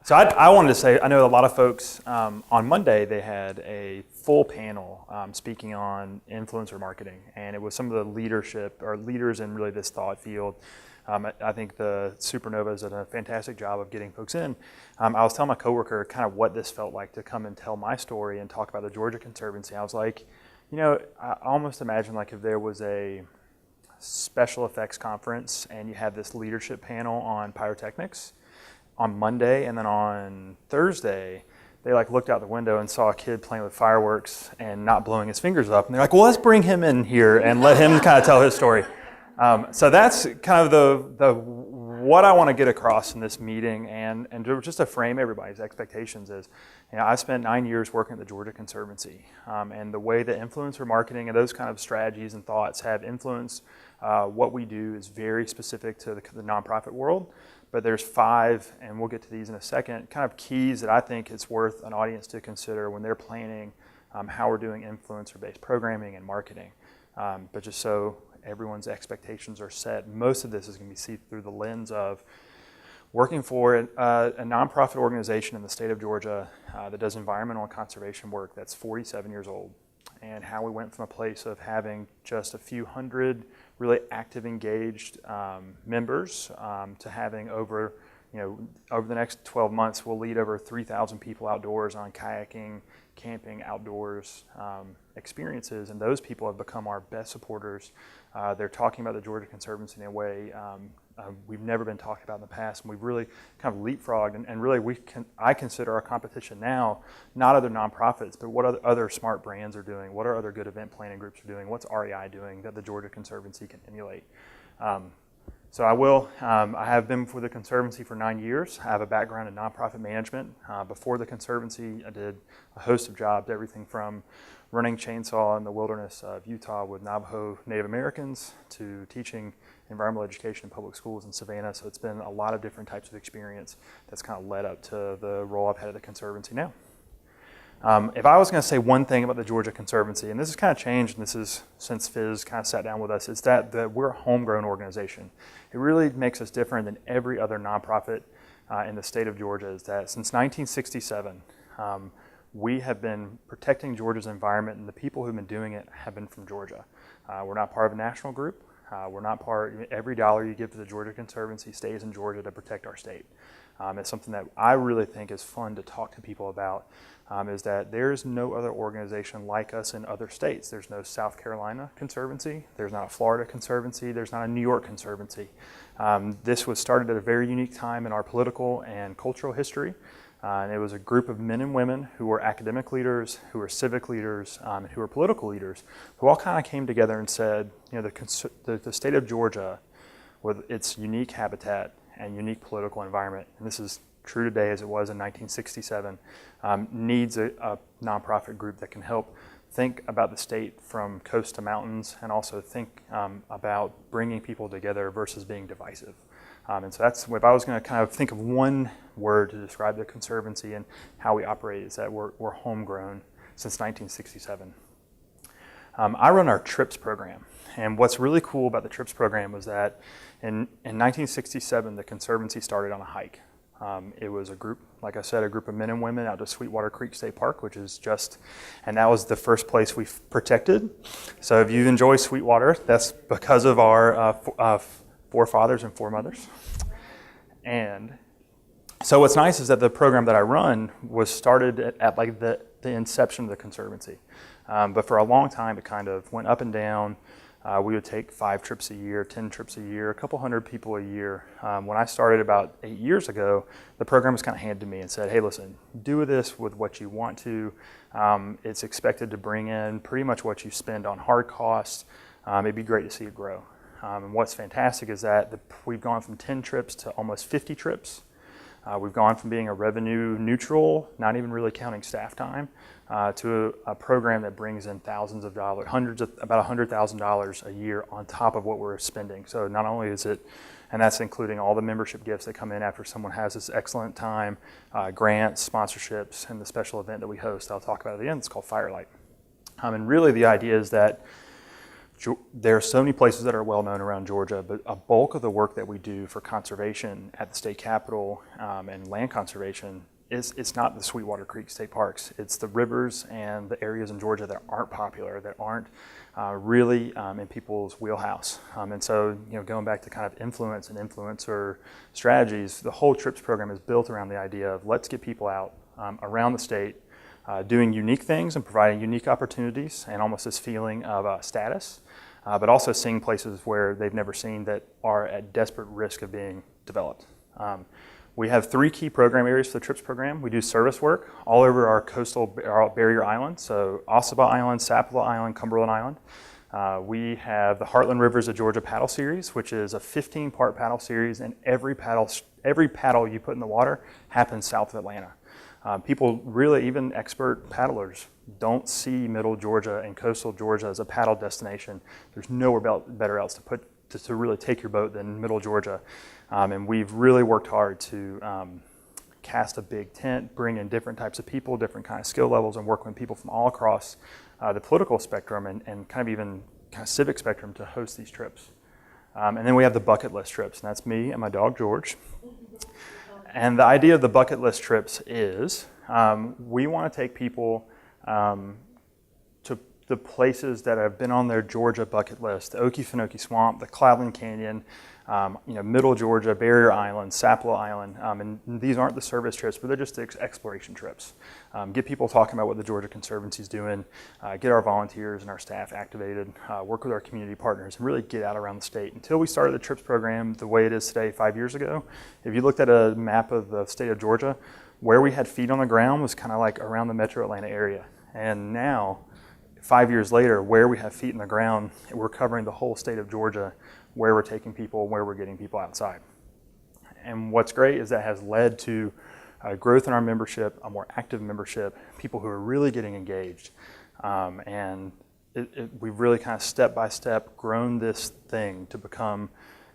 So I wanted to say, I know a lot of folks, on Monday they had a full panel speaking on influencer marketing, and it was some of the leadership or leaders in really this thought field. I think the SuperNova has done a fantastic job of getting folks in. I was telling my coworker kind of what this felt like to come and tell my story and talk about the Georgia Conservancy. I was like, I almost imagine like if there was a special effects conference and you had this leadership panel on pyrotechnics on Monday, and then on Thursday, they like looked out the window and saw a kid playing with fireworks and not blowing his fingers up. And they're like, well, let's bring him in here and let him kind of tell his story. So that's kind of the what I want to get across in this meeting, and just to frame everybody's expectations is, I spent 9 years working at the Georgia Conservancy, and the way that influencer marketing and those kind of strategies and thoughts have influenced what we do is very specific to the nonprofit world. But there's 5, and we'll get to these in a second, kind of keys that I think it's worth an audience to consider when they're planning how we're doing influencer-based programming and marketing. But just so everyone's expectations are set, most of this is going to be seen through the lens of working for a nonprofit organization in the state of Georgia that does environmental and conservation work that's 47 years old, and how we went from a place of having just a few hundred really active, engaged members to having over the next 12 months, we'll lead over 3,000 people outdoors on kayaking, camping, outdoors experiences, and those people have become our best supporters. They're talking about the Georgia Conservancy in a way we've never been talking about in the past, and we've really kind of leapfrogged, and really I consider our competition now not other nonprofits, but what other smart brands are doing, what are other good event planning groups are doing, what's REI doing that the Georgia Conservancy can emulate. So I have been with the Conservancy for 9 years. I have a background in nonprofit management. Before the Conservancy, I did a host of jobs, everything from running chainsaw in the wilderness of Utah with Navajo Native Americans to teaching environmental education in public schools in Savannah. So it's been a lot of different types of experience that's kind of led up to the role I've had at the Conservancy now. If I was going to say one thing about the Georgia Conservancy, and this has kind of changed, and this is since Fizz kind of sat down with us, is that we're a homegrown organization. It really makes us different than every other nonprofit in the state of Georgia, is that since 1967, we have been protecting Georgia's environment, and the people who've been doing it have been from Georgia. We're not part of a national group. We're not every dollar you give to the Georgia Conservancy stays in Georgia to protect our state. It's something that I really think is fun to talk to people about, is that there's no other organization like us in other states. There's no South Carolina Conservancy, there's not a Florida Conservancy, there's not a New York Conservancy. This was started at a very unique time in our political and cultural history. And it was a group of men and women who were academic leaders, who were civic leaders, and who were political leaders, who all kind of came together and said, the state of Georgia, with its unique habitat and unique political environment, and this is true today as it was in 1967, needs a nonprofit group that can help think about the state from coast to mountains, and also think about bringing people together versus being divisive. And so that's, if I was going to kind of think of one word to describe the Conservancy and how we operate, is that we're homegrown since 1967. I run our TRIPS program, and what's really cool about the TRIPS program was that in 1967, the Conservancy started on a hike. It was a group, like I said, a group of men and women out to Sweetwater Creek State Park, which is and that was the first place we protected. So if you enjoy Sweetwater, that's because of our forefathers and foremothers. And so what's nice is that the program that I run was started at like the inception of the Conservancy. But for a long time, it kind of went up and down. We would take 5 trips a year, 10 trips a year, a couple hundred people a year. When I started about 8 years ago, the program was kind of handed to me and said, hey, listen, do this with what you want to. It's expected to bring in pretty much what you spend on hard costs. It'd be great to see it grow. And what's fantastic is that we've gone from 10 trips to almost 50 trips. We've gone from being a revenue neutral, not even really counting staff time, to a program that brings in thousands of dollars, about $100,000 a year on top of what we're spending. So not only is it, and that's including all the membership gifts that come in after someone has this excellent time, grants, sponsorships, and the special event that we host I'll talk about at the end. It's called Firelight. And really the idea is that there are so many places that are well known around Georgia, but a bulk of the work that we do for conservation at the state capitol and land conservation it's not the Sweetwater Creek State Parks. It's the rivers and the areas in Georgia that aren't popular, that aren't really in people's wheelhouse. And so, going back to kind of influence and influencer strategies, the whole TRIPS program is built around the idea of let's get people out around the state doing unique things and providing unique opportunities and almost this feeling of status, but also seeing places where they've never seen that are at desperate risk of being developed. We have 3 key program areas for the TRIPS program. We do service work all over our coastal barrier islands, so Ossabaw Island, Sapelo Island, Cumberland Island. We have the Heartland Rivers of Georgia paddle series, which is a 15-part paddle series, and every paddle you put in the water happens south of Atlanta. People really, even expert paddlers, don't see Middle Georgia and coastal Georgia as a paddle destination. There's nowhere better else to really take your boat than Middle Georgia. And we've really worked hard to cast a big tent, bring in different types of people, different kind of skill levels, and work with people from all across the political spectrum and kind of even kind of civic spectrum to host these trips. And then we have the bucket list trips, and that's me and my dog George. And the idea of the bucket list trips is we want to take people to the places that have been on their Georgia bucket list: the Okefenokee Swamp, the Cloudland Canyon, Middle Georgia, Barrier Island, Sapelo Island, and these aren't the service trips, but they're just the exploration trips. Get people talking about what the Georgia Conservancy is doing, get our volunteers and our staff activated, work with our community partners, and really get out around the state. Until we started the TRIPS program the way it is today 5 years ago, if you looked at a map of the state of Georgia, where we had feet on the ground was kind of like around the metro Atlanta area. And now, 5 years later, where we have feet in the ground, we're covering the whole state of Georgia, where we're taking people, where we're getting people outside. And what's great is that has led to growth in our membership, a more active membership, people who are really getting engaged. And we've really kind of step by step grown this thing to become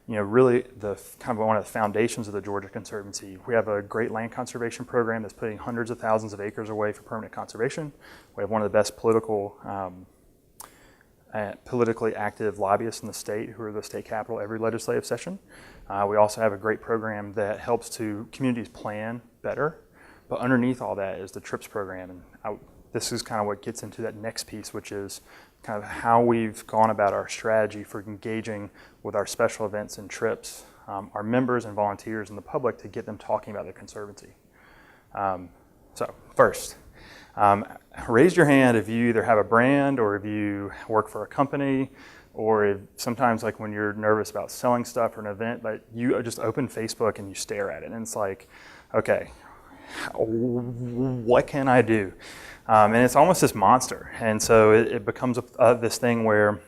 really the kind of one of the foundations of the Georgia Conservancy. We have a great land conservation program that's putting hundreds of thousands of acres away for permanent conservation. We have one of the best politically active lobbyists in the state who are the state capitol every legislative session. We also have a great program that helps to communities plan better. But underneath all that is the TRIPS program. And this is kind of what gets into that next piece, which is kind of how we've gone about our strategy for engaging with our special events and trips, our members and volunteers and the public to get them talking about the Conservancy. So first, raise your hand if you either have a brand or if you work for a company, or if sometimes like when you're nervous about selling stuff or an event, but you just open Facebook and you stare at it and it's like, okay, what can I do? And it's almost this monster. And so it becomes this thing where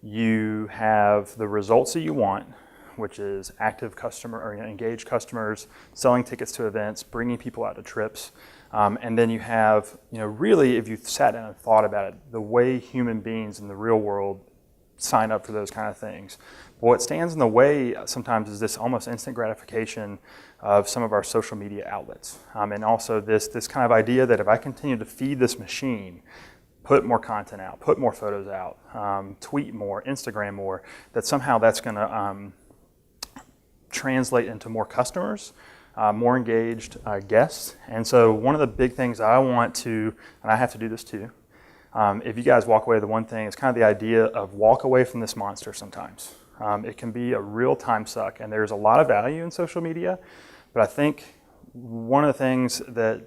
you have the results that you want, which is active customer or engaged customers, selling tickets to events, bringing people out to trips. And then you have, really, if you sat down and thought about it, the way human beings in the real world sign up for those kind of things. But what stands in the way sometimes is this almost instant gratification of some of our social media outlets. And also this kind of idea that if I continue to feed this machine, put more content out, put more photos out, tweet more, Instagram more, that somehow that's going to translate into more customers, more engaged guests. And so one of the big things I want to, and I have to do this too, if you guys walk away, the one thing is kind of the idea of walk away from this monster sometimes. It can be a real time suck, and there's a lot of value in social media, but I think one of the things that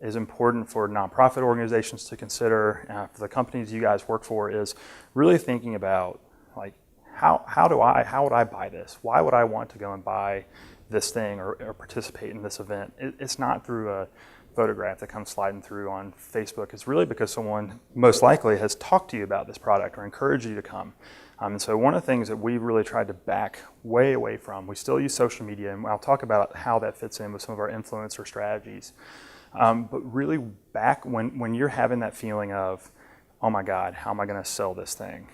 is important for nonprofit organizations to consider, for the companies you guys work for, is really thinking about like, how would I buy this? Why would I want to go and buy this thing or participate in this event? It's not through a photograph that comes sliding through on Facebook. It's really because someone most likely has talked to you about this product or encouraged you to come. And so one of the things that we've really tried to back way away from, we still use social media, and I'll talk about how that fits in with some of our influencer strategies. But really back when you're having that feeling of, oh my God, how am I going to sell this thing?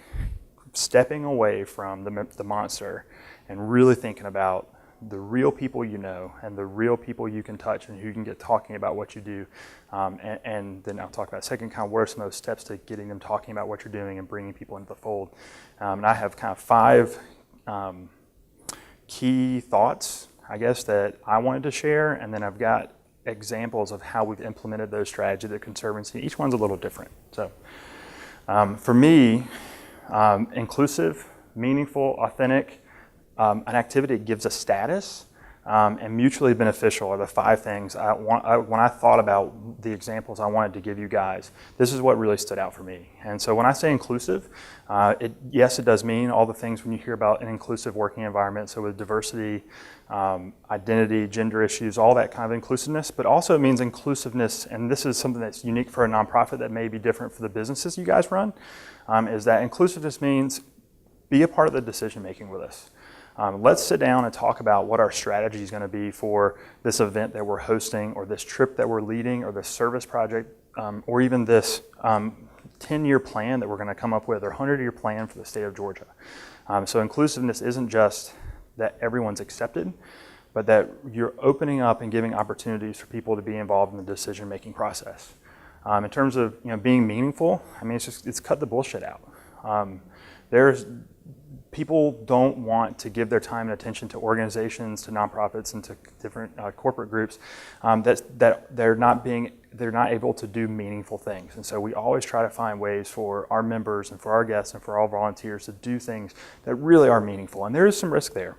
Stepping away from the monster and really thinking about the real people you know and the real people you can touch and who you can get talking about what you do. And then I'll talk about second, kind of what are some of those steps to getting them talking about what you're doing and bringing people into the fold. And I have kind of 5 key thoughts, I guess, that I wanted to share, and then I've got examples of how we've implemented those strategies at the Conservancy. Each one's a little different. So for me, inclusive, meaningful, authentic, an activity that gives a status, and mutually beneficial are the 5 things when I thought about the examples I wanted to give you guys. This is what really stood out for me. And so when I say inclusive, yes, it does mean all the things when you hear about an inclusive working environment. So with diversity, identity, gender issues, all that kind of inclusiveness, but also it means inclusiveness, and this is something that's unique for a nonprofit that may be different for the businesses you guys run, is that inclusiveness means be a part of the decision making with us. Let's sit down and talk about what our strategy is going to be for this event that we're hosting, or this trip that we're leading, or this service project, or even this 10-year plan that we're going to come up with, or 100-year plan for the state of Georgia. So inclusiveness isn't just that everyone's accepted, but that you're opening up and giving opportunities for people to be involved in the decision-making process. In terms of being meaningful, I mean, it's cut the bullshit out. People don't want to give their time and attention to organizations, to nonprofits, and to different corporate groups that they're not able to do meaningful things. And so we always try to find ways for our members and for our guests and for all volunteers to do things that really are meaningful. And there is some risk there.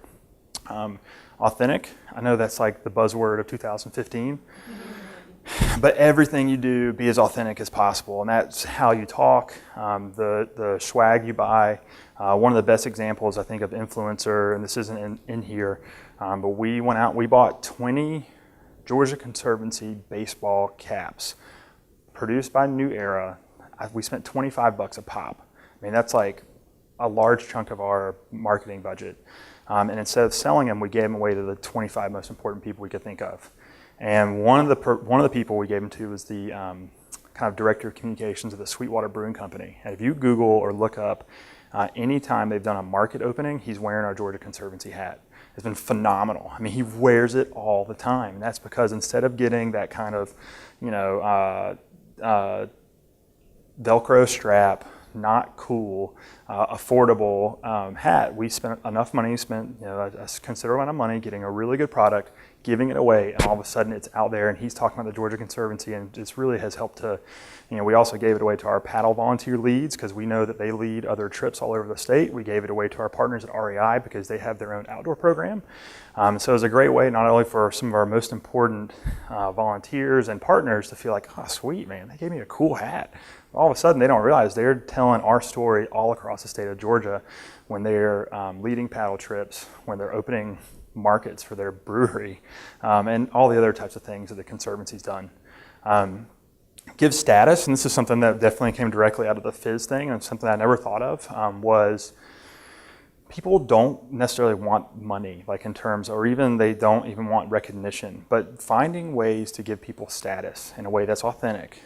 Authentic, I know that's like the buzzword of 2015. But everything you do, be as authentic as possible, and that's how you talk, the swag you buy. One of the best examples, I think, of influencer, and this isn't in here, but we went out, we bought 20 Georgia Conservancy baseball caps produced by New Era. We spent $25 a pop. I mean, that's like a large chunk of our marketing budget. And instead of selling them, we gave them away to the 25 most important people we could think of. And one of the people we gave them to was the kind of director of communications of the Sweetwater Brewing Company. And if you Google or look up, anytime they've done a market opening, he's wearing our Georgia Conservancy hat. It's been phenomenal. I mean, he wears it all the time. And that's because instead of getting that kind of, Velcro strap, not cool, affordable hat, we spent enough money, a considerable amount of money getting a really good product, giving it away, and all of a sudden it's out there, and he's talking about the Georgia Conservancy, and this really has helped to, we also gave it away to our paddle volunteer leads because we know that they lead other trips all over the state. We gave it away to our partners at REI because they have their own outdoor program. So it was a great way not only for some of our most important volunteers and partners to feel like, oh, sweet, man, they gave me a cool hat. All of a sudden, they don't realize they're telling our story all across the state of Georgia when they're leading paddle trips, when they're opening markets for their brewery, and all the other types of things that the Conservancy's done. Give status, and this is something that definitely came directly out of the Fizz thing, and something I never thought of, was people don't necessarily want money, like in terms, or even they don't even want recognition, but finding ways to give people status in a way that's authentic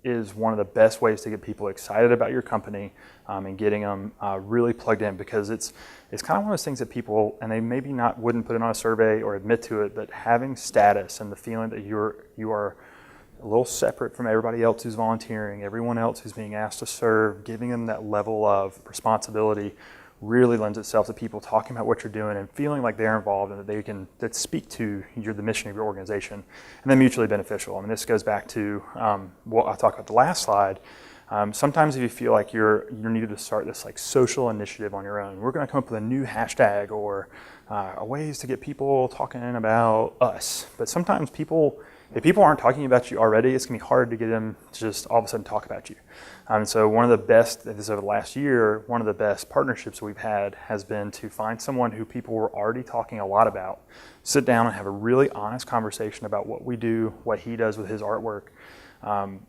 is one of the best ways to get people excited about your company and getting them really plugged in, because it's kind of one of those things that people, and they maybe wouldn't put it on a survey or admit to it, but having status and the feeling that you are a little separate from everybody else who's volunteering, everyone else who's being asked to serve, giving them that level of responsibility really lends itself to people talking about what you're doing and feeling like they're involved and that they can speak to the mission of your organization, and then mutually beneficial. I mean, this goes back to what I talked about the last slide. Sometimes if you feel like you're needed to start this like social initiative on your own, we're going to come up with a new hashtag or ways to get people talking about us. But sometimes if people aren't talking about you already, it's going to be hard to get them to just all of a sudden talk about you. So one of the best, this over the last year, one of the best partnerships we've had has been to find someone who people were already talking a lot about, sit down and have a really honest conversation about what we do, what he does with his artwork, kind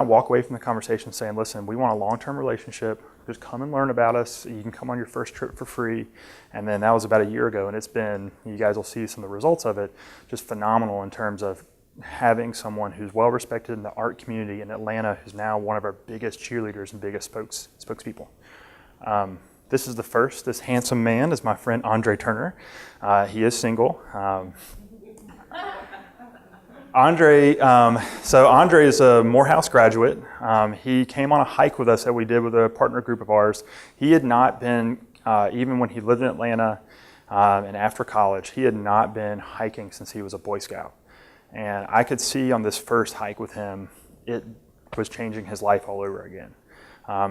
of walk away from the conversation saying, listen, we want a long-term relationship, just come and learn about us, you can come on your first trip for free. And then that was about a year ago, and it's been, you guys will see some of the results of it, just phenomenal in terms of having someone who's well respected in the art community in Atlanta, who's now one of our biggest cheerleaders and biggest spokespeople. This is the first. This handsome man is my friend Andre Turner. He is single. Andre is a Morehouse graduate. He came on a hike with us that we did with a partner group of ours. He had not been, even when he lived in Atlanta and after college, he had not been hiking since he was a Boy Scout. And I could see on this first hike with him, it was changing his life all over again.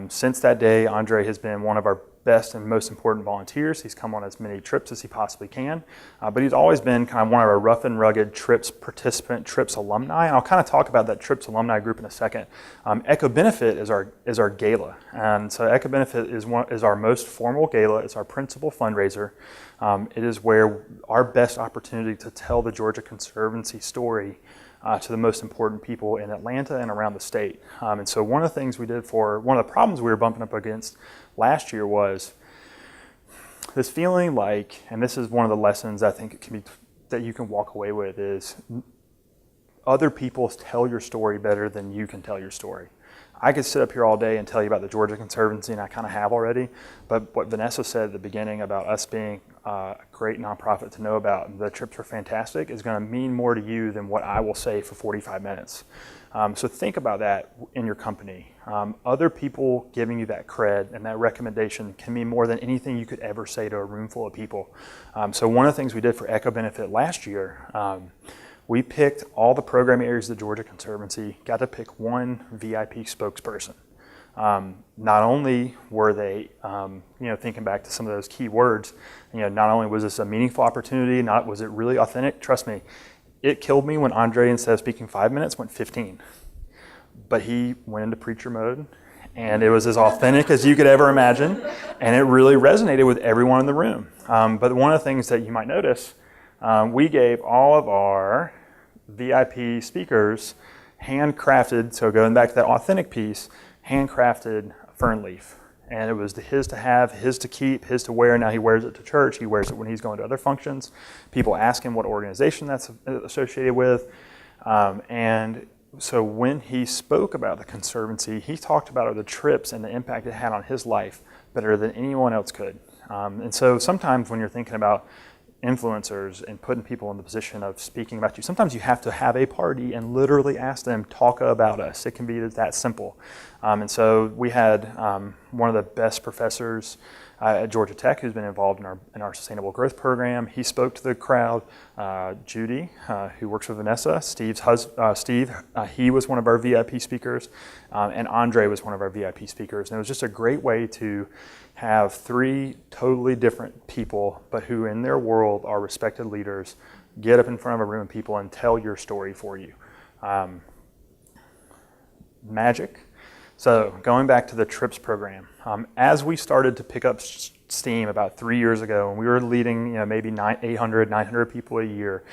Since that day, Andre has been one of our best and most important volunteers. He's come on as many trips as he possibly can, but he's always been kind of one of our rough and rugged trips participant, trips alumni. And I'll kind of talk about that trips alumni group in a second. Echo Benefit is our gala, and so Echo Benefit is our most formal gala. It's our principal fundraiser. It is where our best opportunity to tell the Georgia Conservancy story to the most important people in Atlanta and around the state. And so one of the things we did one of the problems we were bumping up against last year was this feeling like, and this is one of the lessons I think it can be, that you can walk away with, is other people tell your story better than you can tell your story. I could sit up here all day and tell you about the Georgia Conservancy, and I kind of have already, but what Vanessa said at the beginning about us being a great nonprofit to know about, and the trips were fantastic, is going to mean more to you than what I will say for 45 minutes. So think about that in your company. Other people giving you that cred and that recommendation can mean more than anything you could ever say to a room full of people. So one of the things we did for Echo Benefit last year, we picked all the program areas of the Georgia Conservancy, got to pick one VIP spokesperson. Not only were they, thinking back to some of those key words, not only was this a meaningful opportunity, not was it really authentic, trust me, it killed me when Andre, instead of speaking 5 minutes, went 15. But he went into preacher mode, and it was as authentic as you could ever imagine, and it really resonated with everyone in the room. But one of the things that you might notice, we gave all of our VIP speakers handcrafted, so going back to that authentic piece, handcrafted fern leaf. And it was his to have, his to keep, his to wear. Now he wears it to church. He wears it when he's going to other functions. People ask him what organization that's associated with. And so when he spoke about the Conservancy, he talked about the trips and the impact it had on his life better than anyone else could. And so sometimes when you're thinking about influencers and putting people in the position of speaking about you, sometimes you have to have a party and literally ask them, talk about us. It can be that simple. And so we had one of the best professors at Georgia Tech who's been involved in our sustainable growth program. He spoke to the crowd. Judy, who works with Vanessa, Steve, he was one of our VIP speakers, and Andre was one of our VIP speakers. And it was just a great way to have three totally different people, but who in their world are respected leaders, get up in front of a room of people and tell your story for you. Magic. So going back to the TRIPS program, as we started to pick up steam about 3 years ago, and we were leading maybe 800, 900 people a year,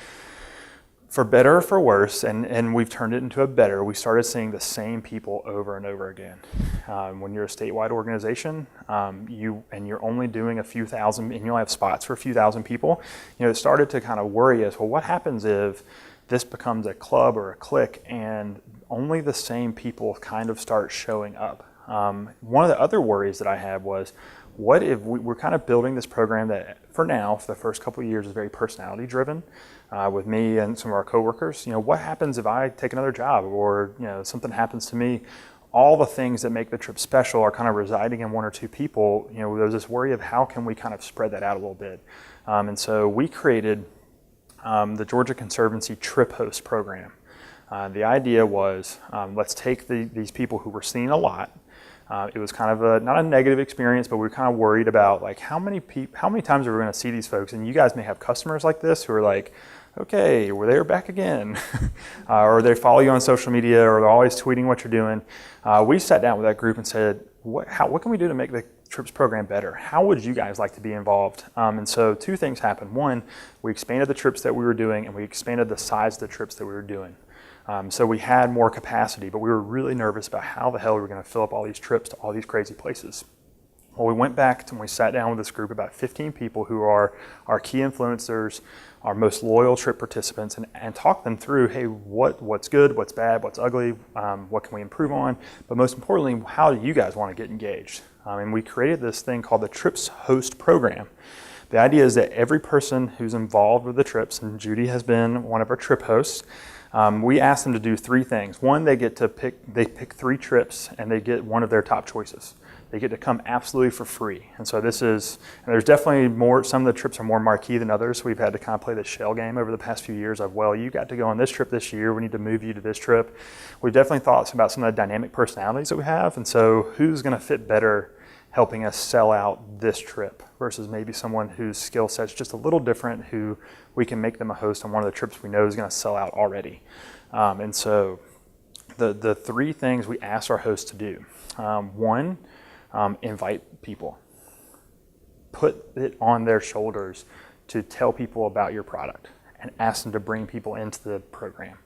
for better or for worse, and we've turned it into a better, we started seeing the same people over and over again. When you're a statewide organization, you're only doing a few thousand, and you only have spots for a few thousand people, it started to kind of worry us, well, what happens if this becomes a club or a clique and only the same people kind of start showing up? One of the other worries that I had was, what if we're kind of building this program that, for now, for the first couple of years, is very personality driven with me and some of our coworkers. What happens if I take another job or something happens to me? All the things that make the trip special are kind of residing in one or two people. There's this worry of how can we kind of spread that out a little bit. And so we created the Georgia Conservancy Trip Host Program. The idea was, let's take these people who were seen a lot. It was kind of not a negative experience, but we were kind of worried about like how many times are we going to see these folks? And you guys may have customers like this who are like, okay, well, they're back again, or they follow you on social media, or they're always tweeting what you're doing. We sat down with that group and said, what can we do to make the TRIPS program better? How would you guys like to be involved? And so two things happened. One, we expanded the trips that we were doing, and we expanded the size of the trips that we were doing. So we had more capacity, but we were really nervous about how the hell we were going to fill up all these trips to all these crazy places. Well, we went back and we sat down with this group, about 15 people who are our key influencers, our most loyal trip participants, and talked them through, hey, what's good, what's bad, what's ugly, what can we improve on, but most importantly, how do you guys want to get engaged? And we created this thing called the Trips Host Program. The idea is that every person who's involved with the trips, and Judy has been one of our trip hosts, we ask them to do three things. One, they pick 3 trips and they get one of their top choices. They get to come absolutely for free. And so there's definitely more, some of the trips are more marquee than others. So we've had to kind of play the shell game over the past few years of, well, you got to go on this trip this year. We need to move you to this trip. We've definitely thought about some of the dynamic personalities that we have. And so who's going to fit better helping us sell out this trip versus maybe someone whose skill set's just a little different, who we can make them a host on one of the trips we know is going to sell out already. And so the 3 things we ask our hosts to do. One, invite people. Put it on their shoulders to tell people about your product and ask them to bring people into the program.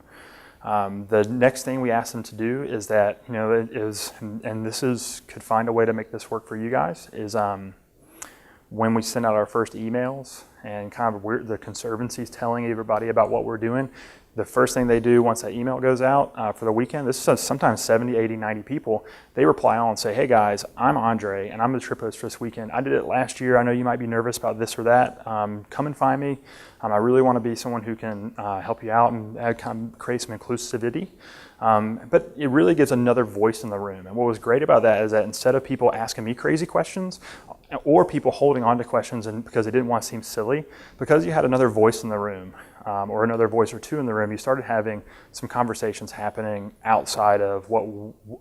The next thing we ask them to do is that, could find a way to make this work for you guys, is when we send out our first emails and kind of the Conservancy's telling everybody about what we're doing, the first thing they do once that email goes out for the weekend, this is sometimes 70, 80, 90 people, they reply on and say, hey guys, I'm Andre and I'm the trip host for this weekend. I did it last year. I know you might be nervous about this or that. Come and find me. I really want to be someone who can help you out and kind of create some inclusivity. But it really gives another voice in the room. And what was great about that is that instead of people asking me crazy questions or people holding on to questions because they didn't want to seem silly, because you had another voice in the room, or another voice or 2 in the room, you started having some conversations happening outside of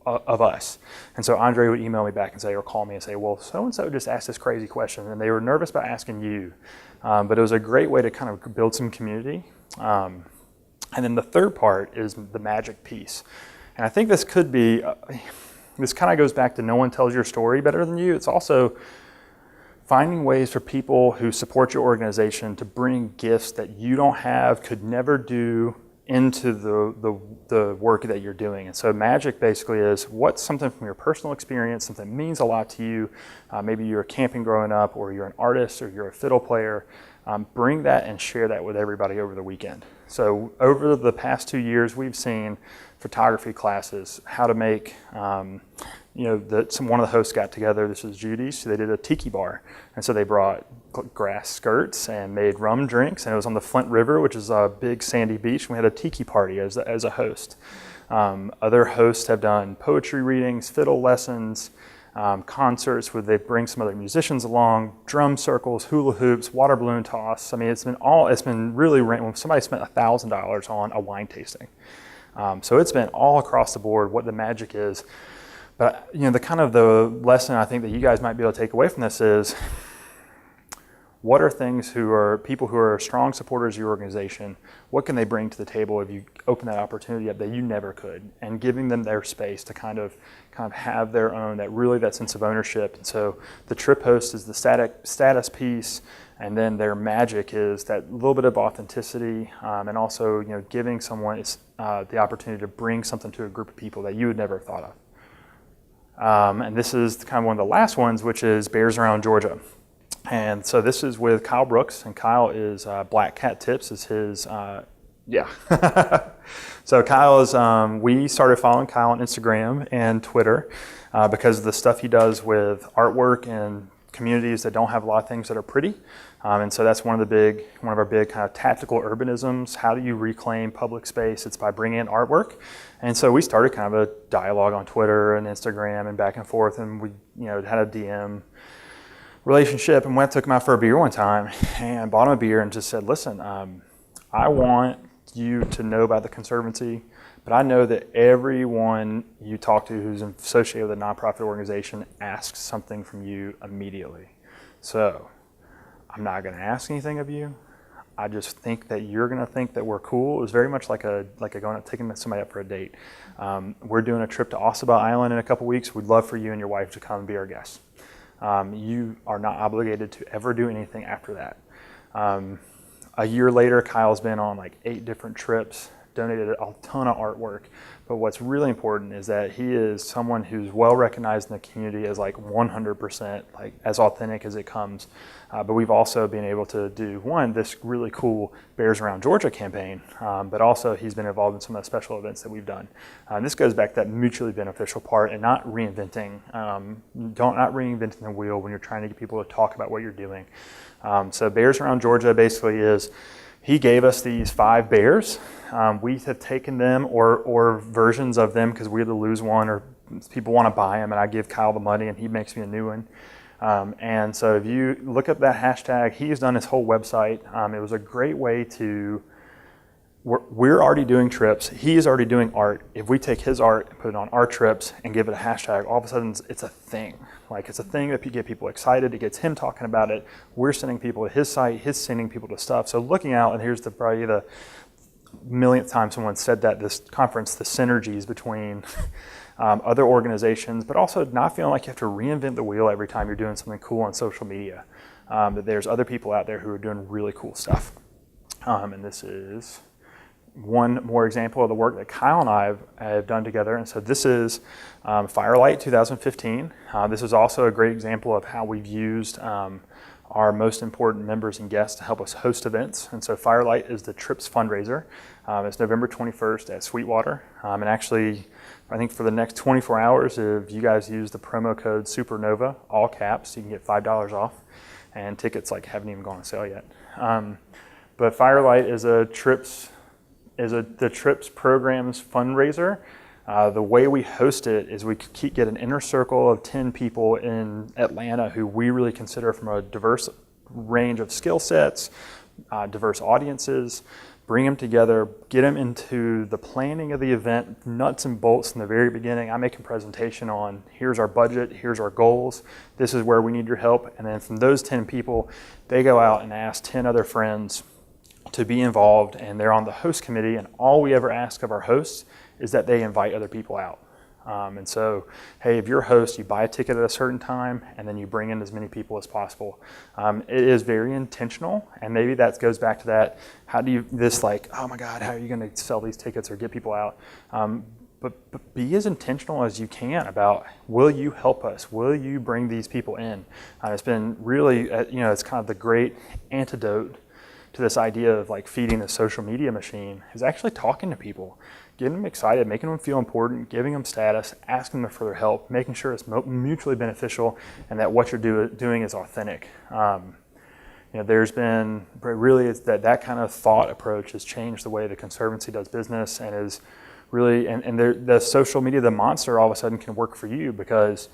of us. And so Andre would email me back and say, or call me and say, well, so-and-so just asked this crazy question, and they were nervous about asking you. But it was a great way to kind of build some community. And then the third part is the magic piece. And I think this could be, this kind of goes back to no one tells your story better than you. It's also finding ways for people who support your organization to bring gifts that you don't have, could never do, into the work that you're doing. And so magic basically is what's something from your personal experience, something that means a lot to you. Maybe you're camping growing up, or you're an artist, or you're a fiddle player. Bring that and share that with everybody over the weekend. So over the past 2 years, we've seen photography classes, how to make, one of the hosts got together, this was Judy's, so they did a tiki bar. And so they brought grass skirts and made rum drinks, and it was on the Flint River, which is a big sandy beach, and we had a tiki party as a host. Other hosts have done poetry readings, fiddle lessons, concerts where they bring some other musicians along, drum circles, hula hoops, water balloon toss. I mean, it's been really, when somebody spent $1,000 on a wine tasting. So it's been all across the board what the magic is. But the lesson I think that you guys might be able to take away from this is, what are people who are strong supporters of your organization, what can they bring to the table if you open that opportunity up that you never could, and giving them their space to kind of have their own, that sense of ownership. And so the trip host is the status piece, and then their magic is that little bit of authenticity, and also giving someone the opportunity to bring something to a group of people that you would never have thought of. And this is kind of one of the last ones, which is Bears Around Georgia. And so this is with Kyle Brooks, and Kyle is Black Cat Tips is his, So Kyle is, we started following Kyle on Instagram and Twitter because of the stuff he does with artwork and communities that don't have a lot of things that are pretty. And so that's one of our big kind of tactical urbanisms. How do you reclaim public space? It's by bringing in artwork. And so we started kind of a dialogue on Twitter and Instagram and back and forth, and we had a DM relationship, and took him out for a beer one time and bought him a beer and just said, listen, I want you to know about the Conservancy, but I know that everyone you talk to who's associated with a nonprofit organization asks something from you immediately. So I'm not going to ask anything of you. I just think that you're going to think that we're cool. It was very much like taking somebody up for a date. We're doing a trip to Ossabaw Island in a couple weeks. We'd love for you and your wife to come and be our guests. You are not obligated to ever do anything after that. A year later, Kyle's been on 8 different trips, donated a ton of artwork. But what's really important is that he is someone who's well recognized in the community as like 100%, like as authentic as it comes. But we've also been able to do this really cool Bears Around Georgia campaign, but also he's been involved in some of the special events that we've done. This goes back to that mutually beneficial part and not reinventing, not reinventing the wheel when you're trying to get people to talk about what you're doing. So Bears Around Georgia basically is, he gave us these 5 bears. We have taken them or versions of them because we had to lose one or people want to buy them, and I give Kyle the money and he makes me a new one. And so if you look up that hashtag, he's done his whole website. It was a great way to, we're already doing trips. He's already doing art. If we take his art and put it on our trips and give it a hashtag, all of a sudden it's a thing. Like it's a thing that get people excited. It gets him talking about it. We're sending people to his site. He's sending people to stuff. So looking out, and here's probably the millionth time someone said that this conference, the synergies between other organizations, but also not feeling like you have to reinvent the wheel every time you're doing something cool on social media. That there's other people out there who are doing really cool stuff. And this is one more example of the work that Kyle and I have done together. And so this is Firelight 2015. This is also a great example of how we've used our most important members and guests to help us host events. And so Firelight is the trips fundraiser. It's November 21st at Sweetwater. And actually, I think for the next 24 hours, if you guys use the promo code SuperNova, all caps, you can get $5 off. And tickets haven't even gone on sale yet. But Firelight is the Trips program's fundraiser. The way we host it is we get an inner circle of 10 people in Atlanta who we really consider from a diverse range of skill sets, diverse audiences, bring them together, get them into the planning of the event, nuts and bolts from the very beginning. I make a presentation on here's our budget, here's our goals, this is where we need your help. And then from those 10 people, they go out and ask 10 other friends to be involved, and they're on the host committee, and all we ever ask of our hosts is that they invite other people out. And so, hey, if you're a host, you buy a ticket at a certain time, and then you bring in as many people as possible. It is very intentional, and maybe that goes back to that, how do you, oh my God, how are you gonna sell these tickets or get people out? But be as intentional as you can about, will you help us? Will you bring these people in? It's been really, it's kind of the great antidote to this idea of feeding the social media machine, is actually talking to people, getting them excited, making them feel important, giving them status, asking them for their help, making sure it's mutually beneficial and that what you're doing is authentic. There's been, really it's that kind of thought approach has changed the way the Conservancy does business, and is really, and the social media, the monster all of a sudden can work for you, because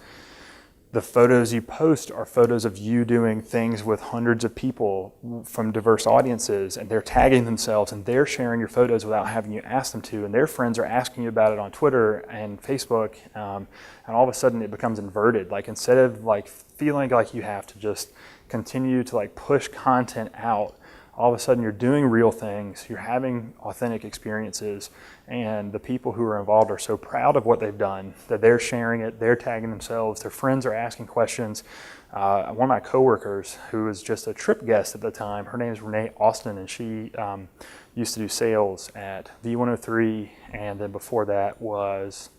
the photos you post are photos of you doing things with hundreds of people from diverse audiences, and they're tagging themselves and they're sharing your photos without having you ask them to, and their friends are asking you about it on Twitter and Facebook, and all of a sudden it becomes inverted. Instead of feeling like you have to just continue to push content out, all of a sudden you're doing real things, you're having authentic experiences, and the people who are involved are so proud of what they've done that they're sharing it, they're tagging themselves, their friends are asking questions. One of my coworkers, who was just a trip guest at the time, her name is Renee Austin, and she used to do sales at V103, and then before that was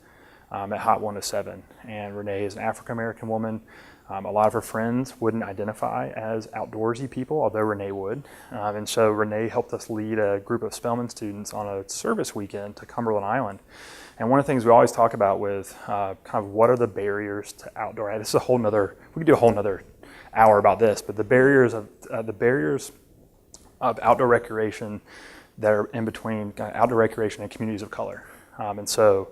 at Hot 107. And Renee is an African-American woman. A lot of her friends wouldn't identify as outdoorsy people, although Renee would. And so Renee helped us lead a group of Spelman students on a service weekend to Cumberland Island. And one of the things we always talk about with kind of what are the barriers to outdoor, this is we could do a whole nother hour about this, but the barriers of outdoor recreation that are in between outdoor recreation and communities of color. And so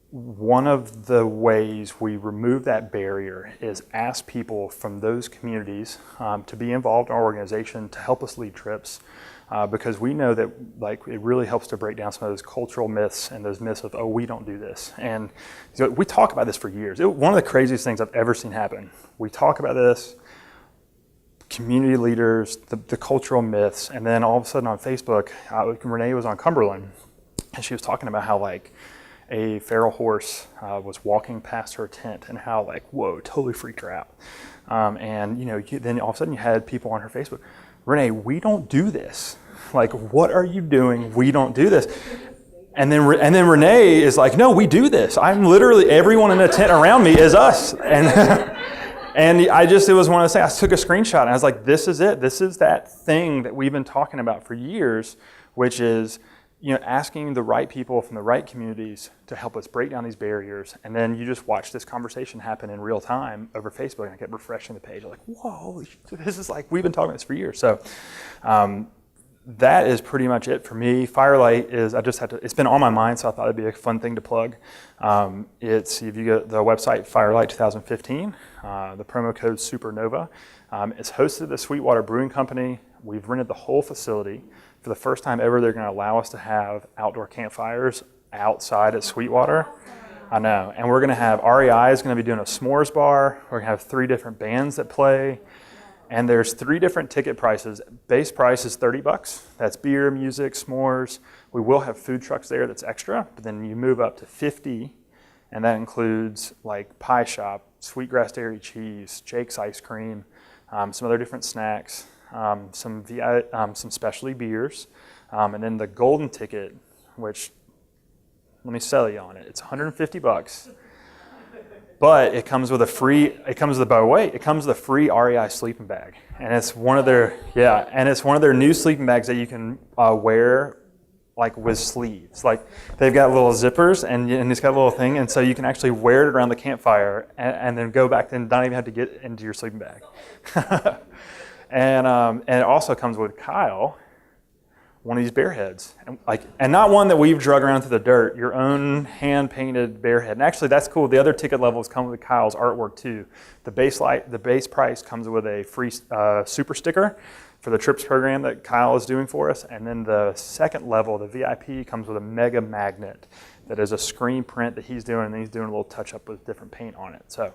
one of the ways we remove that barrier is ask people from those communities to be involved in our organization to help us lead trips, because we know that it really helps to break down some of those cultural myths and those myths of, oh, we don't do this. And so we talk about this for years. One of the craziest things I've ever seen happen. We talk about this, community leaders, the cultural myths, and then all of a sudden on Facebook, Renee was on Cumberland, and she was talking about how a feral horse was walking past her tent, and how like, whoa, totally freaked her out. And then all of a sudden you had people on her Facebook, Renee, we don't do this. Like, what are you doing? We don't do this. And then Renee is like, no, we do this. I'm literally, everyone in the tent around me is us. And and it was one of those things, I took a screenshot and I was like, this is it. This is that thing that we've been talking about for years, which is, asking the right people from the right communities to help us break down these barriers. And then you just watch this conversation happen in real time over Facebook, and I kept refreshing the page. I'm like, whoa, this is like, we've been talking about this for years. So that is pretty much it for me. Firelight is, it's been on my mind, so I thought it'd be a fun thing to plug. If you go to the website, Firelight 2015, the promo code SuperNova. It's hosted at the Sweetwater Brewing Company. We've rented the whole facility. For the first time ever, they're going to allow us to have outdoor campfires outside at Sweetwater. I know. And we're going to have, REI is going to be doing a s'mores bar. We're going to have 3 different bands that play. And there's 3 different ticket prices. Base price is $30. That's beer, music, s'mores. We will have food trucks there that's extra, but then you move up to $50, and that includes like pie shop, sweetgrass dairy cheese, Jake's ice cream, some other different snacks, some specialty beers, and then the golden ticket, which, let me sell you on it. It's $150. But it comes with a free REI sleeping bag, and it's one of their new sleeping bags that you can wear like with sleeves. Like, they've got little zippers, and it's got a little thing, and so you can actually wear it around the campfire and then go back and not even have to get into your sleeping bag. And it also comes with Kyle, one of these bear heads, and not one that we've drug around through the dirt, your own hand-painted bear head. And actually, that's cool. The other ticket levels come with Kyle's artwork too. The base price comes with a free super sticker for the trips program that Kyle is doing for us. And then the second level, the VIP, comes with a mega magnet that is a screen print that he's doing, and he's doing a little touch-up with different paint on it. So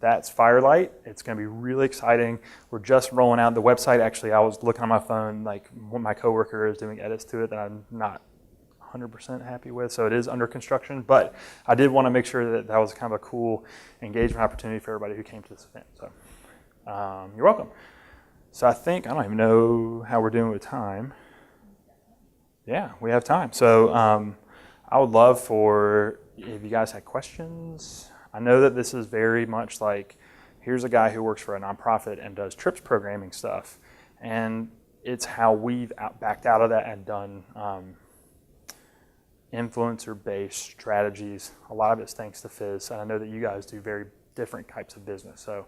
that's Firelight. It's going to be really exciting. We're just rolling out the website. Actually, I was looking on my phone, like my coworker is doing edits to it that I'm not 100% happy with, so it is under construction. But I did want to make sure that that was kind of a cool engagement opportunity for everybody who came to this event. So you're welcome. So I don't even know how we're doing with time. Yeah, we have time. So I would love if you guys had questions. I know that this is very much like, here's a guy who works for a nonprofit and does trips programming stuff, and it's how we've backed out of that and done influencer-based strategies. A lot of it's thanks to Fizz, and I know that you guys do very different types of business. So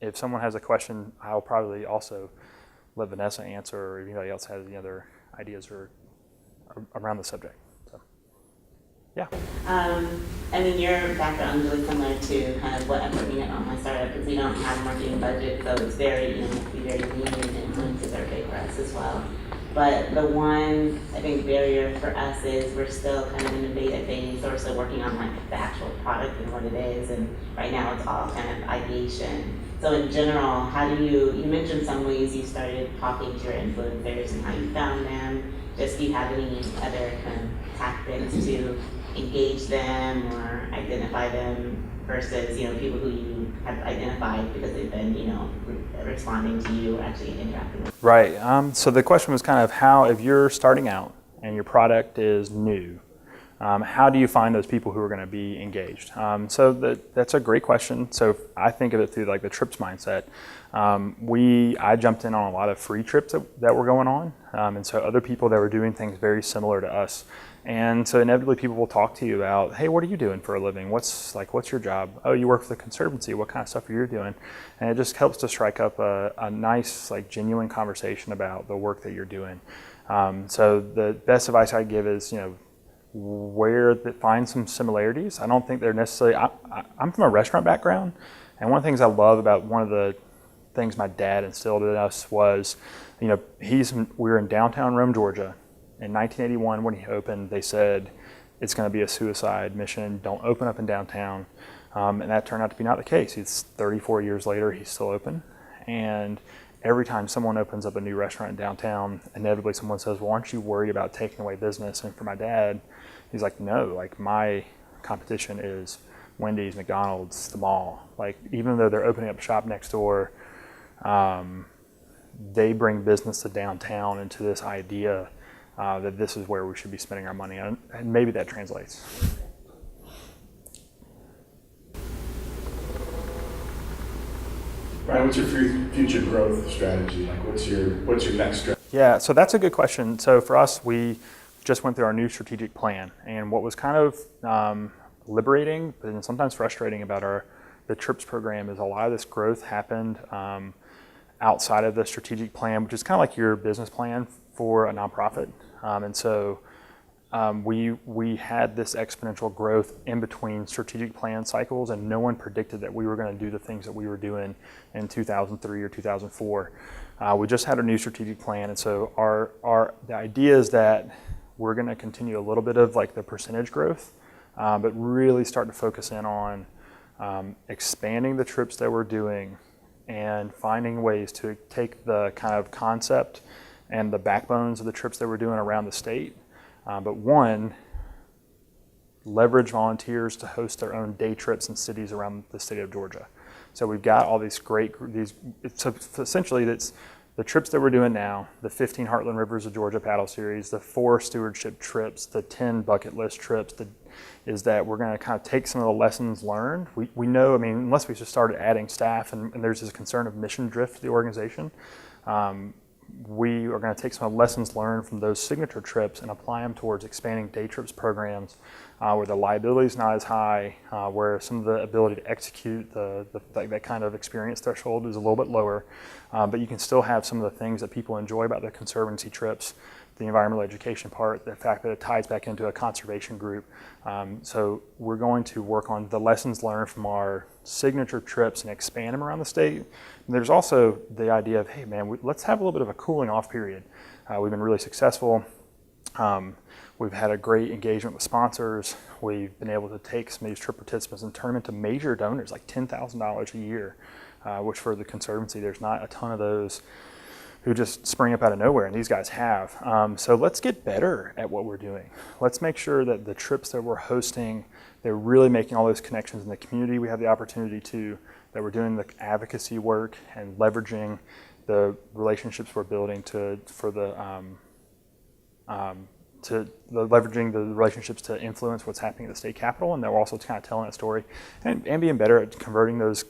if someone has a question, I'll probably also let Vanessa answer, or if anybody else has any other ideas or around the subject. Yeah. I mean, your background is really similar to kind of what I'm looking at on my startup, because we don't have a marketing budget, so it's very, you have to be very lean, and influences are big for us as well. But the one, I think, barrier for us is we're still kind of in the beta phase, so we're still working on like the actual product and what it is, and right now it's all kind of ideation. So in general, how do you mentioned some ways you started talking to your influencers and how you found them. Just, do you have any other kind of tactics to engage them or identify them versus, people who you have identified because they've been, responding to you or actually interacting with? Right. So the question was kind of how, if you're starting out and your product is new, how do you find those people who are going to be engaged? So that's a great question. So I think of it through like the trips mindset. I jumped in on a lot of free trips that were going on, and so other people that were doing things very similar to us. And so inevitably people will talk to you about, hey, what are you doing for a living? What's your job? Oh, you work for the Conservancy. What kind of stuff are you doing? And it just helps to strike up a nice, genuine conversation about the work that you're doing. So the best advice I give is, find some similarities. I don't think they're necessarily, I'm from a restaurant background, and one of the things I love about one of the things my dad instilled in us was, we were in downtown Rome, Georgia. In 1981, when he opened, they said, it's going to be a suicide mission. Don't open up in downtown. And that turned out to be not the case. It's 34 years later, he's still open. And every time someone opens up a new restaurant in downtown, inevitably someone says, well, aren't you worried about taking away business? And for my dad, he's like, no, like my competition is Wendy's, McDonald's, the mall. Like, even though they're opening up shop next door, they bring business to downtown and to this idea that this is where we should be spending our money. And maybe that translates. Bryan, what's your future growth strategy? Like, what's your next strategy? Yeah, so that's a good question. So for us, we just went through our new strategic plan, and what was kind of liberating, but then sometimes frustrating about the trips program is a lot of this growth happened outside of the strategic plan, which is kind of like your business plan for a nonprofit. And so we had this exponential growth in between strategic plan cycles, and no one predicted that we were going to do the things that we were doing in 2003 or 2004. We just had a new strategic plan, and so the idea is that we're going to continue a little bit of like the percentage growth, but really start to focus in on expanding the trips that we're doing and finding ways to take the kind of concept and the backbones of the trips that we're doing around the state. But one, leverage volunteers to host their own day trips in cities around the state of Georgia. So we've got all these so essentially it's the trips that we're doing now, the 15 Heartland Rivers of Georgia paddle series, the 4 stewardship trips, the 10 bucket list trips, is that we're gonna kind of take some of the lessons learned. We know, I mean, unless we just started adding staff and there's this concern of mission drift to the organization, we are going to take some of the lessons learned from those signature trips and apply them towards expanding day trips programs where the liability is not as high, where some of the ability to execute that kind of experience threshold is a little bit lower, but you can still have some of the things that people enjoy about the Conservancy trips, the environmental education part, the fact that it ties back into a conservation group. So we're going to work on the lessons learned from our signature trips and expand them around the state. And there's also the idea of, hey man, let's have a little bit of a cooling off period. We've been really successful. We've had a great engagement with sponsors. We've been able to take some of these trip participants and turn them into major donors, like $10,000 a year, which for the Conservancy, there's not a ton of those who just spring up out of nowhere, and these guys have. So let's get better at what we're doing. Let's make sure that the trips that we're hosting, they're really making all those connections in the community. We have the opportunity to, that we're doing the advocacy work and leveraging the relationships we're building leveraging the relationships to influence what's happening at the state capitol, and then we're also kind of telling that story and being better at converting those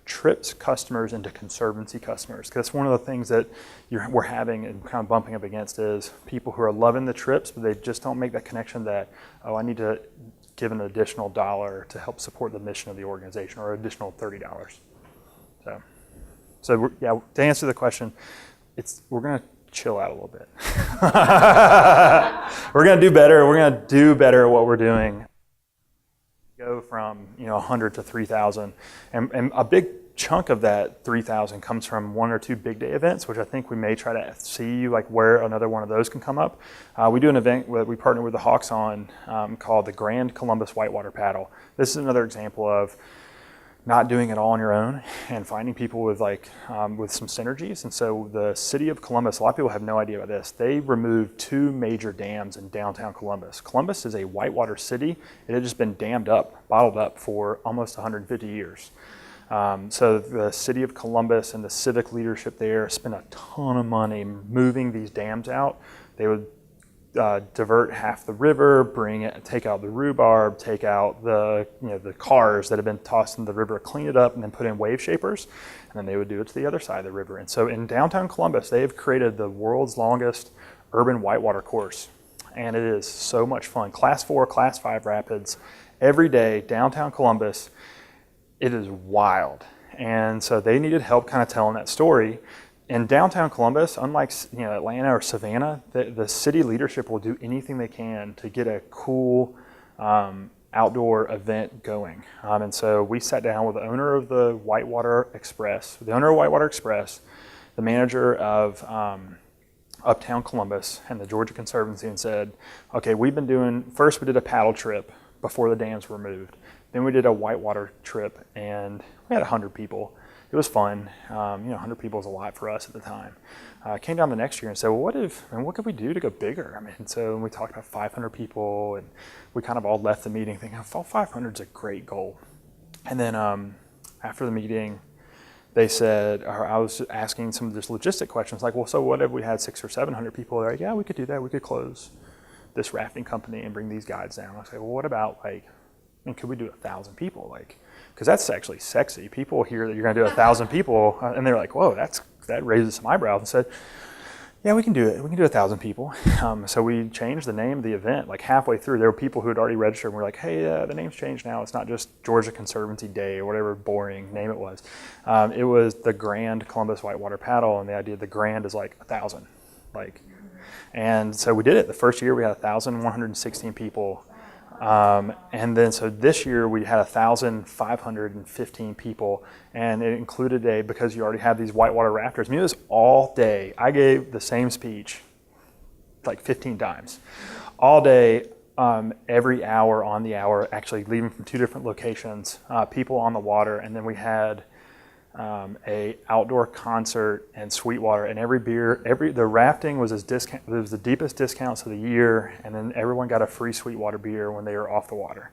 trips customers into Conservancy customers. Because one of the things that we're having and kind of bumping up against is people who are loving the trips, but they just don't make that connection that, oh, I need to give an additional $1 to help support the mission of the organization, or additional $30. So yeah, to answer the question, we're going to chill out a little bit. We're going to do better. We're going to do better at what we're doing. Go from 100 to 3,000, and a big chunk of that 3,000 comes from 1 or 2 big day events, which I think we may try to see like where another one of those can come up. We do an event that we partner with the Hawks on called the Grand Columbus Whitewater Paddle. This is another example of not doing it all on your own and finding people with with some synergies. And so the city of Columbus, a lot of people have no idea about this. They removed 2 major dams in downtown Columbus. Columbus is a whitewater city. It had just been dammed up, bottled up for almost 150 years. So the city of Columbus and the civic leadership there spent a ton of money moving these dams out. They would divert half the river, take out the rhubarb, take out the cars that have been tossed in the river, clean it up, and then put in wave shapers, and then they would do it to the other side of the river. And so in downtown Columbus, they have created the world's longest urban whitewater course, and it is so much fun. Class 4, Class 5 rapids, every day, downtown Columbus. It is wild. And so they needed help kind of telling that story. In downtown Columbus, unlike Atlanta or Savannah, the city leadership will do anything they can to get a cool outdoor event going. And so we sat down with the owner of the Whitewater Express, the manager of Uptown Columbus, and the Georgia Conservancy, and said, okay, first we did a paddle trip before the dams were moved. Then we did a whitewater trip, and we had 100 people. it was fun. 100 people was a lot for us at the time. Came down the next year and said, well, what could we do to go bigger? I mean, so we talked about 500 people, and we kind of all left the meeting thinking, 500 is a great goal. And then after the meeting, they said, or I was asking some of these logistic questions, like, well, so what if we had 600 or 700 people? They're like, yeah, we could do that. We could close this rafting company and bring these guides down. I say, well, what about could we do 1,000 people? Because that's actually sexy. People hear that you're going to do 1,000 people, and they're like, whoa, that raises some eyebrows. And said, yeah, we can do it. We can do 1,000 people. So we changed the name of the event. Like halfway through, there were people who had already registered and were like, hey, the name's changed now. It's not just Georgia Conservancy Day or whatever boring name it was. It was the Grand Columbus Whitewater Paddle, and the idea of the Grand is 1,000. And so we did it. The first year we had 1,116 people. And then so this year we had 1,515 people, and it included because you already have these whitewater rafters. I mean, it was all day. I gave the same speech 15 times. All day, every hour on the hour, actually leaving from 2 different locations, people on the water, and then we had a outdoor concert and Sweetwater, and the rafting was it was the deepest discounts of the year, and then everyone got a free Sweetwater beer when they were off the water.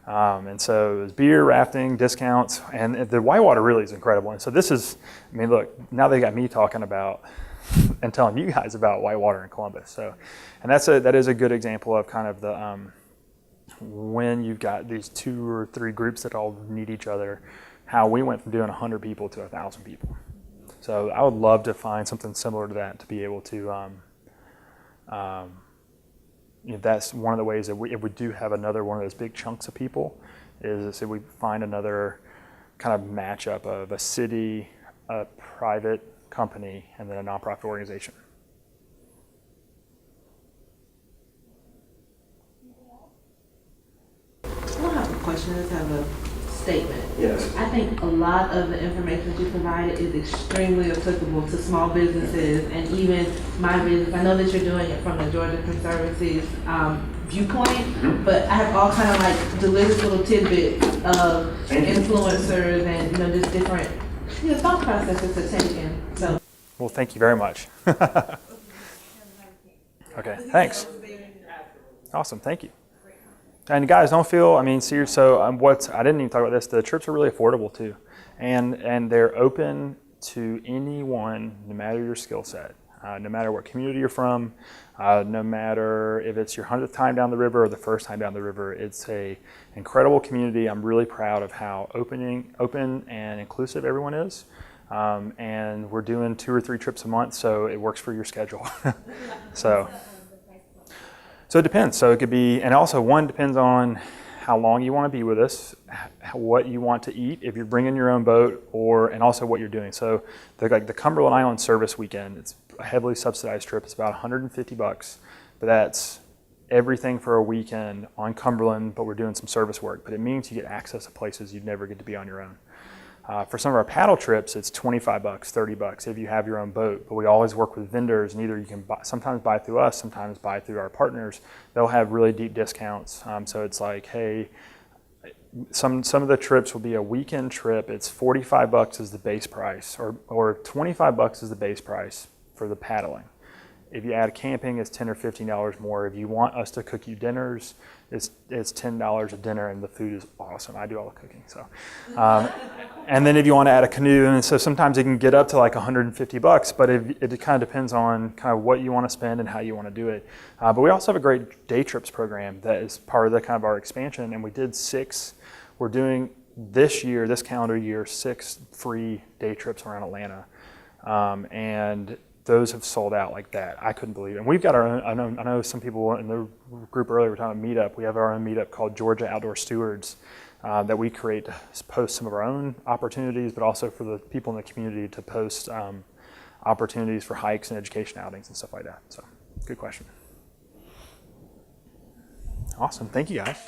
And so it was beer, rafting, discounts, and the whitewater really is incredible. And so look, now they got me talking about and telling you guys about whitewater in Columbus. So, and that is a good example of kind of the when you've got these 2 or 3 groups that all need each other, how we went from doing 100 people to 1,000 people. So I would love to find something similar to that, to be able to, that's one of the ways that if we do have another one of those big chunks of people, is if we find another kind of matchup of a city, a private company, and then a nonprofit organization. I don't have a question, I just have a statement. Yes. I think a lot of the information that you provided is extremely applicable to small businesses and even my business. I know that you're doing it from the Georgia Conservancy's viewpoint, but I have all kind of delicious little tidbits of influencers and just different thought processes to take in. So. Well, thank you very much. Okay, thanks. Awesome, thank you. And guys, don't feel, I didn't even talk about this, the trips are really affordable too. And they're open to anyone, no matter your skill set, no matter what community you're from, no matter if it's your 100th time down the river or the first time down the river. It's a incredible community. I'm really proud of how open and inclusive everyone is. And we're doing 2 or 3 trips a month, so it works for your schedule. So it depends. So it could be, and also one depends on how long you want to be with us, what you want to eat, if you're bringing your own boat, and also what you're doing. So the Cumberland Island Service Weekend, it's a heavily subsidized trip. It's about $150, but that's everything for a weekend on Cumberland, but we're doing some service work. But it means you get access to places you'd never get to be on your own. For some of our paddle trips, it's $25, $30 if you have your own boat. But we always work with vendors, and either you can sometimes buy through us, sometimes buy through our partners. They'll have really deep discounts. So it's like, hey, some of the trips will be a weekend trip. It's $45 is the base price, or $25 is the base price for the paddling. If you add camping, it's $10 or $15 more. If you want us to cook you dinners, it's $10 a dinner, and the food is awesome. I do all the cooking. So, and then if you want to add a canoe, and so sometimes it can get up to $150, but it kind of depends on kind of what you want to spend and how you want to do it. But we also have a great day trips program that is part of the kind of our expansion, and we did 6. We're doing this calendar year, 6 free day trips around Atlanta, and those have sold out like that. I couldn't believe it. And we've got our own, I know some people in the group earlier were talking about meetup. We have our own meetup called Georgia Outdoor Stewards that we create to post some of our own opportunities, but also for the people in the community to post opportunities for hikes and education outings and stuff like that. So, good question. Awesome. Thank you, guys.